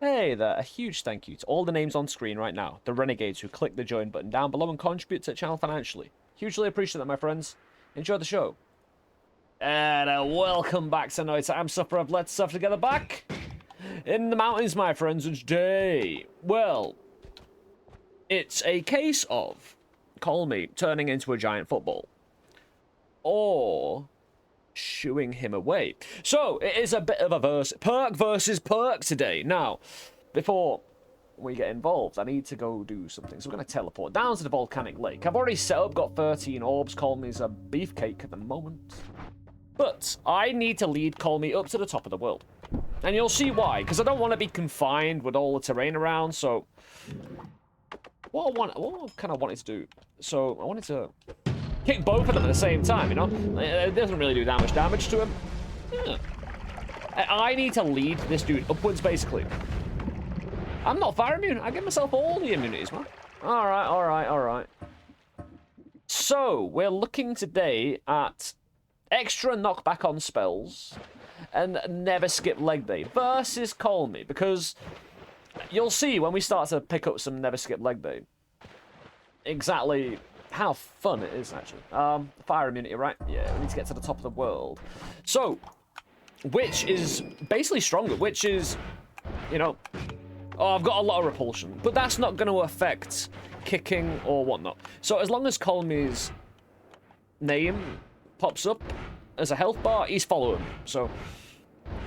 Hey there, a huge thank you to all the names on screen right now, the renegades who click the join button down below and contribute to the channel financially. Hugely appreciate that, my friends. Enjoy the show. And welcome back to Noita. I'm Sufferer. Let's suffer together back in the mountains, my friends. And today, well, it's a case of Kolmi turning into a giant football. Or shooing him away. So, it is a bit of a perk versus perk today. Now, before we get involved, I need to go do something. So we're going to teleport down to the volcanic lake. I've already set up, got 13 orbs. Kolmi's a beefcake at the moment. But I need to lead Kolmi up to the top of the world. And you'll see why, because I don't want to be confined with all the terrain around, so what I kind of wanted to do, so I wanted to kick both of them at the same time, you know? It doesn't really do that much damage to him. Yeah. I need to lead this dude upwards, basically. I'm not fire immune. I give myself all the immunities, man. Alright. So, we're looking today at extra knockback on spells and never skip leg day versus Kolmi, because you'll see when we start to pick up some never skip leg day exactly how fun it is, actually. Fire immunity, right? Yeah, we need to get to the top of the world. So, which is basically stronger? Which is, you know, oh, I've got a lot of repulsion, but that's not going to affect kicking or whatnot. So as long as Kolmi's name pops up as a health bar, he's following. So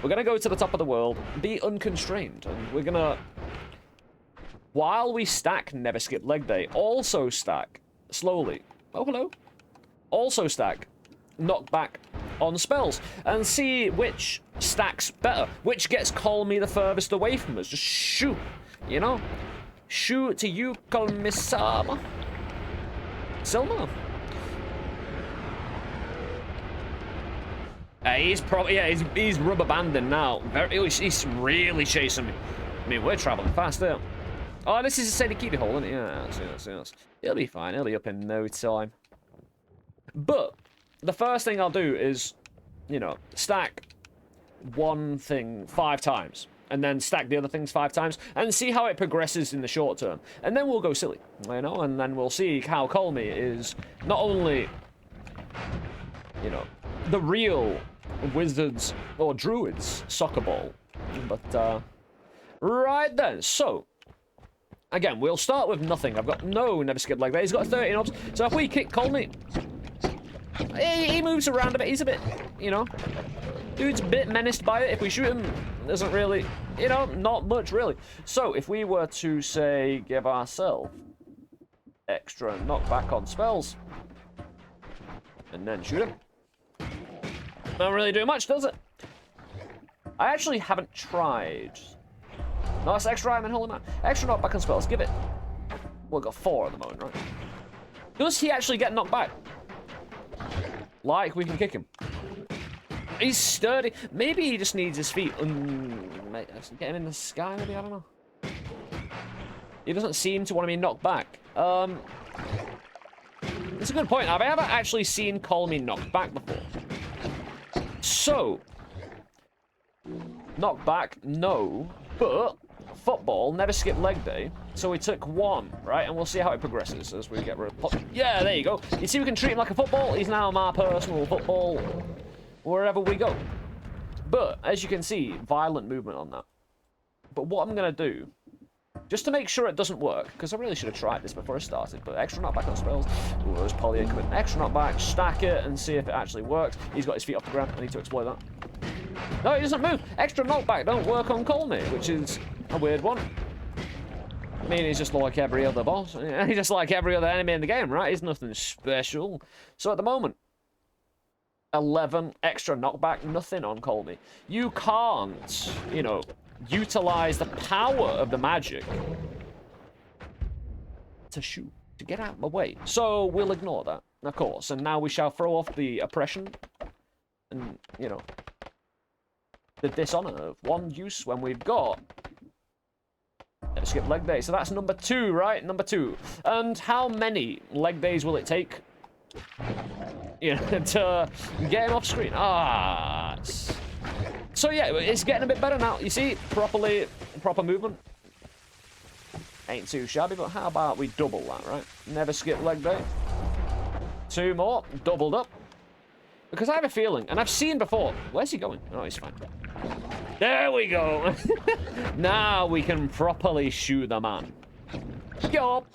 we're going to go to the top of the world, be unconstrained, and we're going to, while we stack never skip leg day, also stack slowly. Oh, hello. Also stack knockback on spells and see which stacks better, which gets Kolmi the furthest away from us. Just shoot, you know? Shoot to you, Kolmi Sama. Silma. He's probably, yeah, he's rubber banding now. He's really chasing me. I mean, we're traveling fast there. Oh, this is a steady keepy hole, isn't it? Yes. He'll be fine. He'll be up in no time. But the first thing I'll do is, you know, stack one thing 5 times, and then stack the other things 5 times, and see how it progresses in the short term. And then we'll go silly, you know, and then we'll see how Kolmi is not only, you know, the real wizards or druids soccer ball, but right then. So again, we'll start with nothing. I've got no never skip like that. He's got 13 ops. So if we kick Kolmi, he moves around a bit. He's a bit, you know, dude's a bit menaced by it. If we shoot him, doesn't really, you know, not much really. So if we were to say give ourselves extra knockback on spells and then shoot him, don't really do much, does it? I actually haven't tried. No, that's extra item and holy man. Extra knockback on spells. Give it. Well, we've got 4 at the moment, right? Does he actually get knocked back? Like, we can kick him. He's sturdy. Maybe he just needs his feet. Get him in the sky, maybe? I don't know. He doesn't seem to want to be knocked back. It's a good point. Have I ever actually seen Kolmi knocked back before? So, knockback, no. But football, never skip leg day. So we took 1, right? And we'll see how it progresses as we get rid of... Yeah, there you go. You see, we can treat him like a football. He's now my personal football wherever we go. But, as you can see, violent movement on that. But what I'm going to do, just to make sure it doesn't work, because I really should have tried this before I started, but extra knockback on spells. Ooh, there's poly increment. Extra knockback, stack it, and see if it actually works. He's got his feet off the ground. I need to exploit that. No, he doesn't move. Extra knockback don't work on Kolmi, which is a weird one. I mean, he's just like every other boss. He's just like every other enemy in the game, right? He's nothing special. So at the moment, 11 extra knockback, nothing on Kolmi. You can't, you know, utilize the power of the magic to shoot, to get out of my way. So we'll ignore that, of course. And now we shall throw off the oppression and, you know, the dishonor of 1 use when we've got never skip leg day. So that's number 2, right? Number 2. And how many leg days will it take, you know, to get him off screen? So yeah, it's getting a bit better now. You see, proper movement. Ain't too shabby, but how about we double that, right? Never skip leg day. 2 more, doubled up. Because I have a feeling, and I've seen before. Where's he going? Oh, he's fine. There we go. Now we can properly shoot the man. Yup.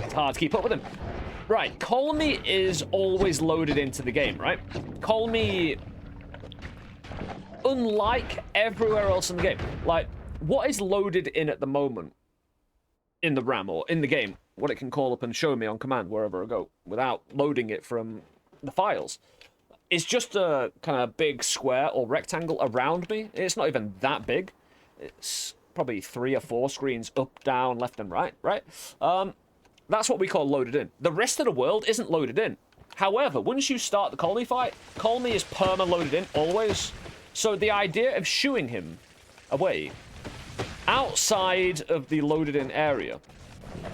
It's hard to keep up with him. Right, Kolmi is always loaded into the game, right? Kolmi, unlike everywhere else in the game, like, what is loaded in at the moment in the RAM or in the game, what it can call up and show me on command wherever I go without loading it from the files, is just a kind of big square or rectangle around me. It's not even that big. It's probably 3 or 4 screens up, down, left, and right, right? That's what we call loaded in. The rest of the world isn't loaded in. However, once you start the Kolmi fight, Kolmi is perma-loaded in, always. So the idea of shooing him away outside of the loaded-in area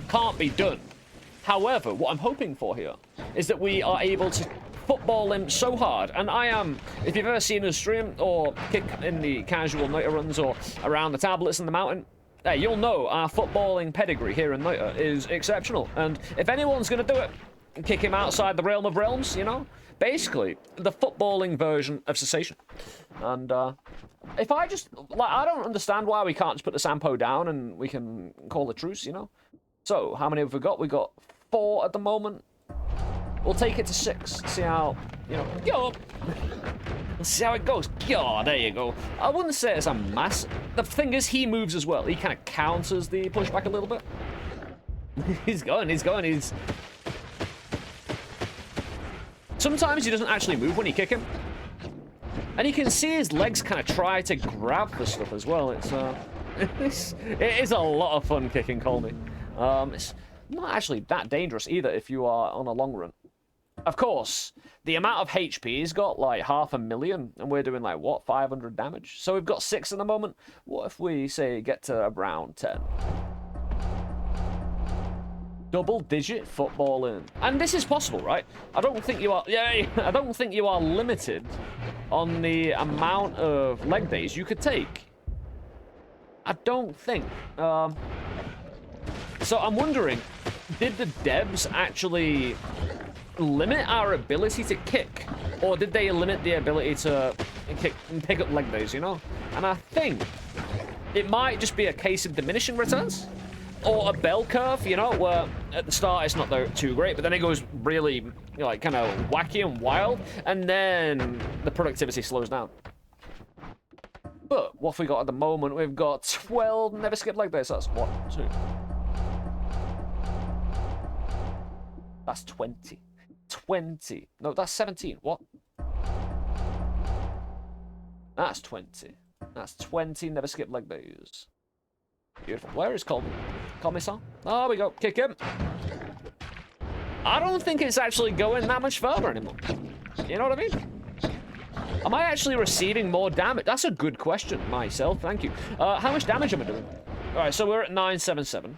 can't be done. However, what I'm hoping for here is that we are able to football him so hard, and I am, if you've ever seen us stream or kick in the casual Noita runs or around the tablets in the mountain, hey, you'll know our footballing pedigree here in Noita is exceptional. And if anyone's going to do it, kick him outside the realm of realms, you know? Basically, the footballing version of cessation. And if I just, like, I don't understand why we can't just put the Sampo down and we can call a truce, you know? So, how many have we got? We got 4 at the moment. We'll take it to 6. See how, you know, yo. Let's see how it goes. Yeah, there you go. I wouldn't say it's a mass. The thing is, he moves as well. He kind of counters the pushback a little bit. He's going. Sometimes he doesn't actually move when you kick him. And you can see his legs kind of try to grab the stuff as well. It is a lot of fun kicking Kolmi. It's not actually that dangerous either if you are on a long run. Of course, the amount of HP he's got, like 500,000, and we're doing like, what, 500 damage? So we've got 6 at the moment. What if we, say, get to around 10? Double-digit footballing. And this is possible, right? I don't think you are, I don't think you are limited on the amount of leg days you could take. I don't think. So I'm wondering, did the devs actually limit our ability to kick, or did they limit the ability to pick up leg days, you know? And I think it might just be a case of diminishing returns, or a bell curve, you know, where at the start it's not too great, but then it goes really, you know, like, kind of wacky and wild, and then the productivity slows down. But what have we got at the moment? We've got 12 never skip leg days. That's 1, 2. That's 20. 20. No, that's 17. What? That's 20. That's 20 never skip leg days. Beautiful. Where is Kolmi? Kolmi-san? Oh, we go. Kick him. I don't think it's actually going that much further anymore. You know what I mean? Am I actually receiving more damage? That's a good question myself. Thank you. How much damage am I doing? All right, so we're at 977.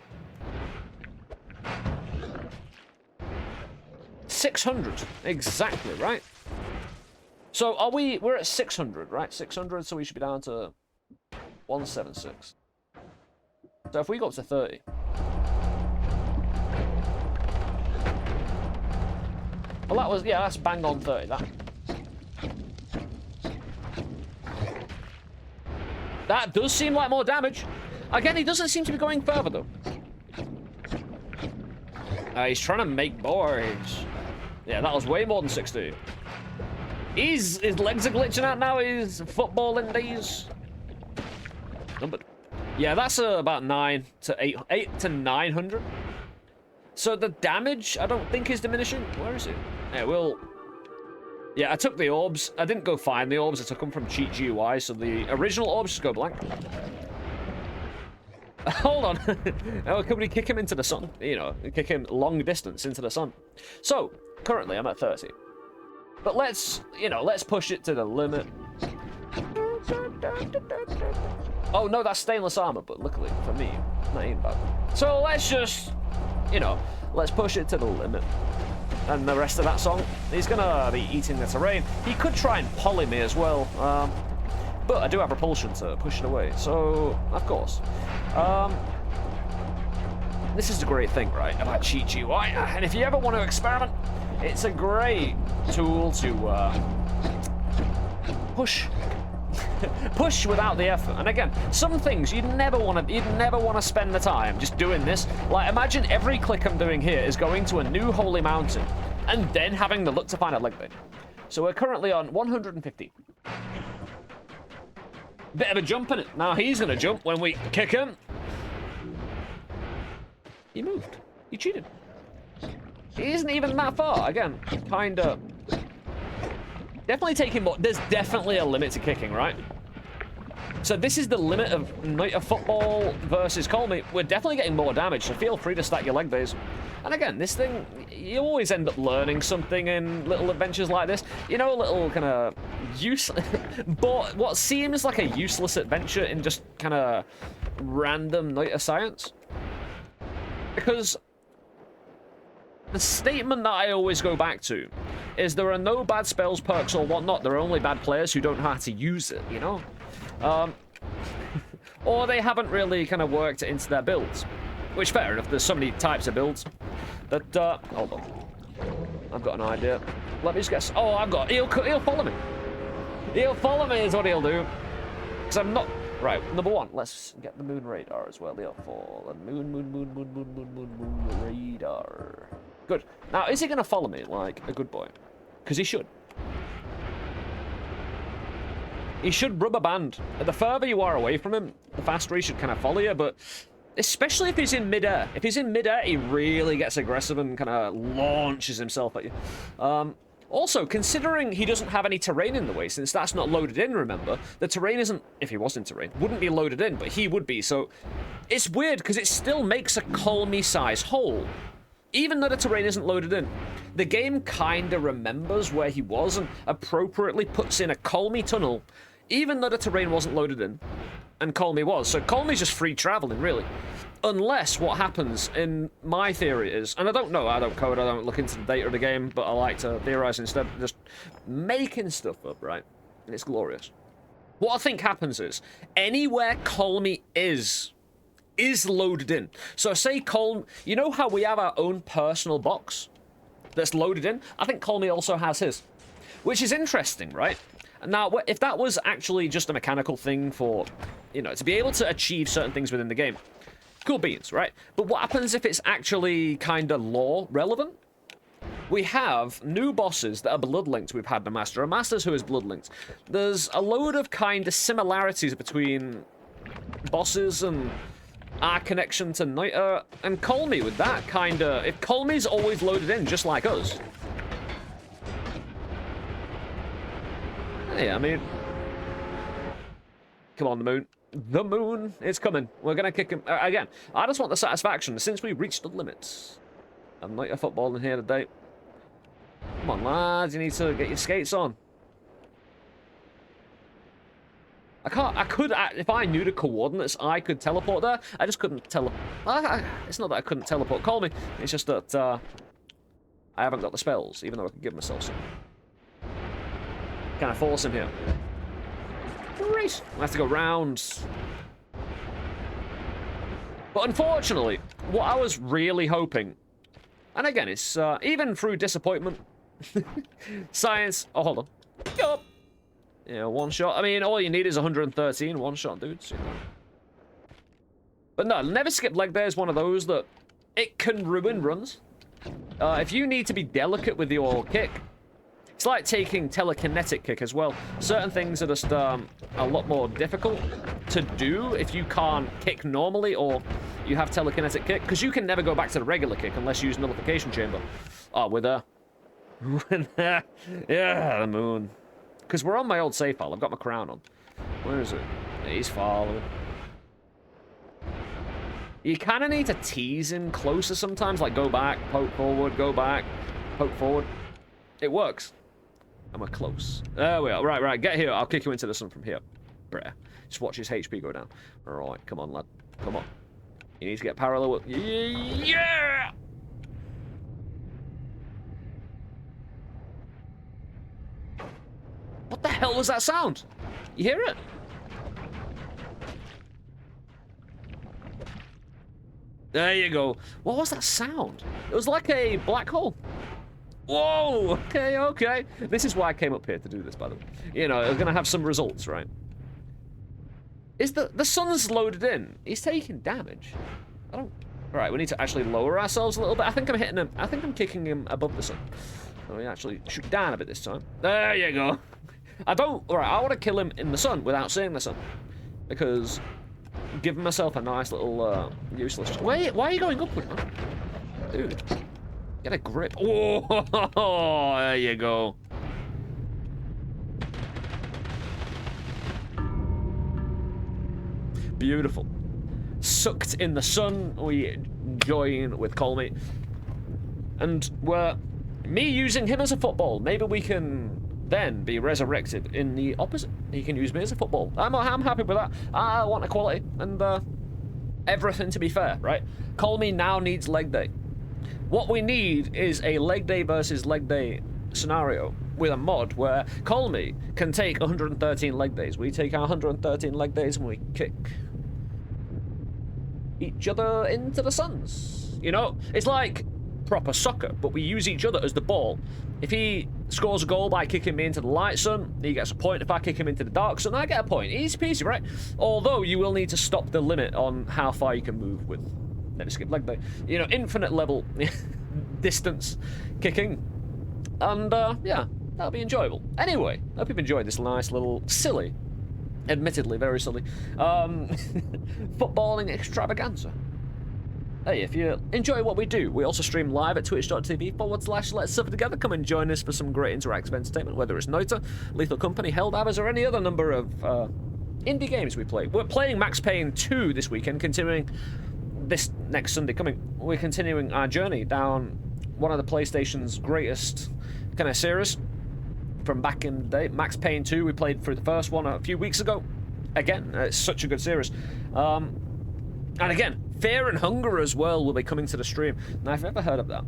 600, exactly, right? So are we're at 600, right? 600, so we should be down to 176. So if we go up to 30. Well, that was, yeah, that's bang on 30, That does seem like more damage. Again, he doesn't seem to be going further, though. He's trying to make more. Yeah, that was way more than 60. His legs are glitching out now. He's footballing these. Numbered. Yeah, that's about 8 to 900. So the damage, I don't think is diminishing. Where is it? Yeah, yeah, I took the orbs. I didn't go find the orbs. I took them from cheat GUI, so the original orbs just go blank. Hold on. Oh, could we kick him into the sun? You know, kick him long distance into the sun. So, currently I'm at 30. But let's, you know, let's push it to the limit. Oh, no, that's stainless armor, but luckily for me, that ain't bad. So let's just, you know, let's push it to the limit. And the rest of that song, he's gonna be eating the terrain. He could try and poly me as well. But I do have repulsion to push it away, so of course. This is the great thing, right, about cheat GUI. And if you ever want to experiment, it's a great tool to push without the effort. And again, some things you'd never want to spend the time just doing this. Like, imagine every click I'm doing here is going to a new holy mountain and then having the look to find a leg bait. So we're currently on 150. Bit of a jump in it. Now he's gonna jump when we kick him. He moved. He cheated. He isn't even that far. Again, kinda. Definitely taking more. There's definitely a limit to kicking, right? So this is the limit of Noita football versus Kolmi. We're definitely getting more damage, so feel free to stack your leg bays. And again, this thing, you always end up learning something in little adventures like this. You know, a little kind of but what seems like a useless adventure in just kind of random Noita science. Because the statement that I always go back to is there are no bad spells, perks, or whatnot. There are only bad players who don't know how to use it, you know? Or they haven't really kind of worked it into their builds. Which, fair enough, there's so many types of builds. But, hold on. I've got an idea. Let me just guess. Oh, he'll follow me. He'll follow me is what he'll do. Because I'm not... Right, number one, let's get the moon radar as well. He'll fall. And moon radar. Good. Now, is he going to follow me like a good boy? Because he should. He should rubber band. The further you are away from him, the faster he should kind of follow you, but... Especially if he's in midair. If he's in midair, he really gets aggressive and kind of launches himself at you. Also, considering he doesn't have any terrain in the way, since that's not loaded in, remember, the terrain isn't, if he was in terrain, wouldn't be loaded in, but he would be, so it's weird because it still makes a Kolmi-size hole, even though the terrain isn't loaded in. The game kind of remembers where he was and appropriately puts in a Kolmi tunnel, even though the terrain wasn't loaded in. And Kolmi was. So Kolmi's just free traveling, really. Unless what happens, in my theory is, and I don't know, I don't code, I don't look into the data of the game, but I like to theorize instead, just making stuff up, right? And it's glorious. What I think happens is, anywhere Kolmi is loaded in. So say Kolmi, you know how we have our own personal box that's loaded in? I think Kolmi also has his. Which is interesting, right? Now, if that was actually just a mechanical thing for, you know, to be able to achieve certain things within the game, cool beans, right? But what happens if it's actually kind of lore relevant? We have new bosses that are blood-linked. We've had the Master of Masters who is blood-linked. There's a load of kind of similarities between bosses and our connection to Noita and Kolmi with that kind of... If Kolmi's always loaded in just like us... Yeah, I mean... Come on, the moon. The moon is coming. We're going to kick him. Again, I just want the satisfaction since we reached the limits. I'm not a football in here today. Come on, lads. You need to get your skates on. I could, if I knew the coordinates, I could teleport there. I just couldn't teleport. It's not that I couldn't teleport. Call me. It's just that I haven't got the spells, even though I could give myself some. Can I force him here? Great. I have to go round. But unfortunately, what I was really hoping, and again, it's even through disappointment, science. Oh, hold on. Yup. Yeah, one shot. I mean, all you need is 113 one shot, dudes. You know. But no, never skip leg there is one of those that it can ruin runs. If you need to be delicate with your kick, it's like taking telekinetic kick as well. Certain things are just a lot more difficult to do if you can't kick normally or you have telekinetic kick, because you can never go back to the regular kick unless you use nullification chamber. Oh, we're there. We're there. Yeah, the moon. Because we're on my old save file. I've got my crown on. Where is it? He's following. You kind of need to tease him closer sometimes, like go back, poke forward, go back, poke forward. It works. And we're close. There we are. Right, right. Get here. I'll kick you into the sun from here. Bruh. Just watch his HP go down. Alright, come on, lad. Come on. You need to get parallel with... Yeah! What the hell was that sound? You hear it? There you go. What was that sound? It was like a black hole. Whoa! Okay, okay. This is why I came up here to do this, by the way. You know, it's gonna have some results, right? Is the sun's loaded in? He's taking damage. I don't... Alright, we need to actually lower ourselves a little bit. I think I'm hitting him. I think I'm kicking him above the sun. So we actually shoot down a bit this time. There you go. I don't... Alright, I want to kill him in the sun without seeing the sun. Because... Giving myself a nice little, useless... Why are you going upward, man? Dude. Get a grip. Oh, there you go. Beautiful. Sucked in the sun, we join with Kolmi. And me using him as a football, maybe we can then be resurrected in the opposite. He can use me as a football. I'm happy with that. I want equality and everything to be fair, right? Kolmi now needs leg day. What we need is a leg day versus leg day scenario with a mod where Kolmi can take 113 leg days. We take our 113 leg days and we kick each other into the suns. You know, it's like proper soccer, but we use each other as the ball. If he scores a goal by kicking me into the light sun, he gets a point. If I kick him into the dark sun, I get a point. Easy peasy, right? Although you will need to stop the limit on how far you can move with never skip leg day. You know, infinite level distance kicking. And yeah, that'll be enjoyable. Anyway, hope you've enjoyed this nice little silly, admittedly very silly, footballing extravaganza. Hey, if you enjoy what we do, we also stream live at twitch.tv/Let's Suffer Together. Come and join us for some great interactive entertainment, whether it's Noita, Lethal Company, Helldivers, or any other number of indie games we play. We're playing Max Payne 2 this weekend, continuing this next Sunday coming. We're continuing our journey down one of the PlayStation's greatest kind of series from back in the day. Max Payne 2, we played through the first one a few weeks ago. Again, it's such a good series. And again, Fear and Hunger as well will be coming to the stream. Now, if you've ever heard of that,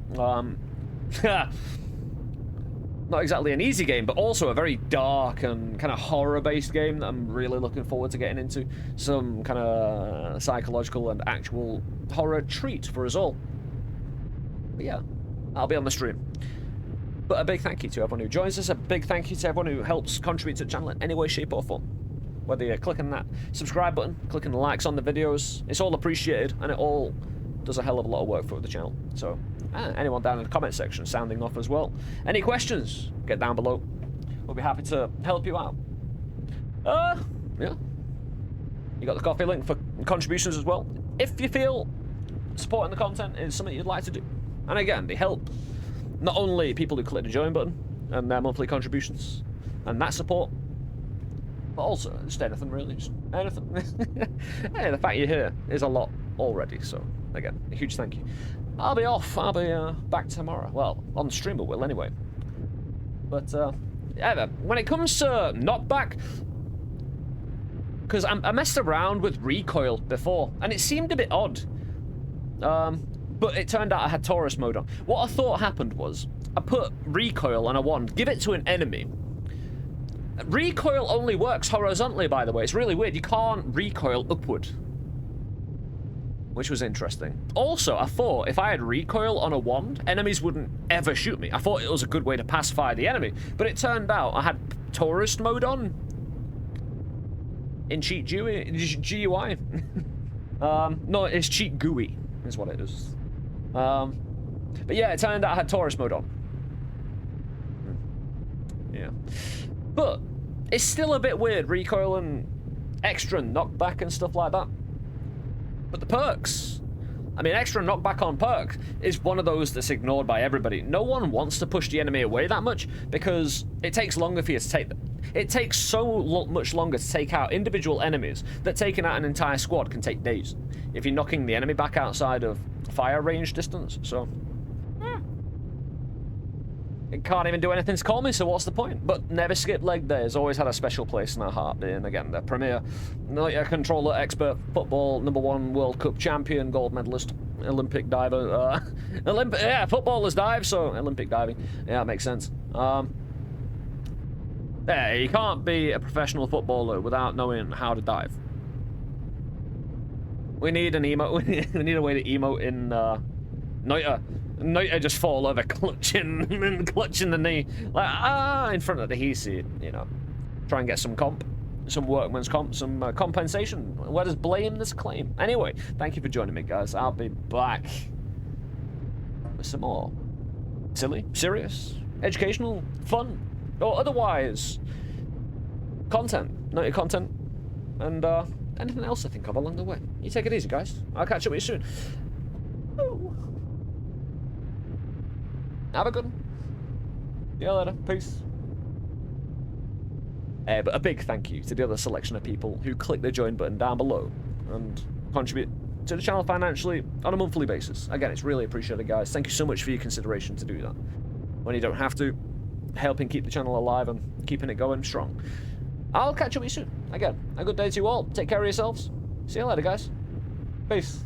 not exactly an easy game, but also a very dark and kind of horror-based game that I'm really looking forward to getting into. Some kind of psychological and actual horror treat for us all. But yeah, I'll be on the stream. But a big thank you to everyone who joins us. A big thank you to everyone who helps contribute to the channel in any way, shape, or form. Whether you're clicking that subscribe button, clicking the likes on the videos, it's all appreciated, and it all does a hell of a lot of work for the channel. So, anyone down in the comment section sounding off as well. Any questions, get down below. We'll be happy to help you out. Yeah. You got the coffee link for contributions as well. If you feel supporting the content is something you'd like to do. And again, they help not only people who click the join button and their monthly contributions and that support, but also just anything really, just anything. Hey, the fact you're here is a lot already, so again, a huge thank you. I'll be off, I'll be back tomorrow. Well, on stream I will anyway. But yeah, when it comes to knockback, because I messed around with recoil before, and it seemed a bit odd. But it turned out I had tourist mode on. What I thought happened was, I put recoil on a wand, give it to an enemy. Recoil only works horizontally, by the way. It's really weird. You can't recoil upward. Which was interesting. Also, I thought if I had recoil on a wand, enemies wouldn't ever shoot me. I thought it was a good way to pacify the enemy. But it turned out I had tourist mode on. In cheat GUI. No, it's cheat GUI is what it is. But yeah, it turned out I had tourist mode on. Yeah. But it's still a bit weird, recoil and extra knockback and stuff like that. But the perks, I mean, extra knockback on perk is one of those that's ignored by everybody. No one wants to push the enemy away that much because it takes longer for you to take them. It takes so much longer to take out individual enemies that taking out an entire squad can take days if you're knocking the enemy back outside of fire range distance. So it can't even do anything to call me, so what's the point? But never skip leg day has always had a special place in our heart, being again the premier Noita controller, expert, football #1 World Cup champion, gold medalist, Olympic diver, yeah, footballers dive, so Olympic diving, yeah, it makes sense. Yeah, you can't be a professional footballer without knowing how to dive. We need an emote. We need a way to emote in Noita. Noita just fall over, clutching the knee, like in front of the Hisi. You know, try and get some workman's comp, some compensation. Where does blame this claim? Anyway, thank you for joining me, guys. I'll be back with some more silly, serious, educational, fun, or otherwise content, Noita content, and anything else I think of along the way. You take it easy, guys. I'll catch up with you soon. Ooh. Have a good one. See you later. Peace. But a big thank you to the other selection of people who click the join button down below and contribute to the channel financially on a monthly basis. Again, it's really appreciated, guys. Thank you so much for your consideration to do that. When you don't have to, helping keep the channel alive and keeping it going strong. I'll catch up with you soon. Again, a good day to you all. Take care of yourselves. See you later, guys. Peace.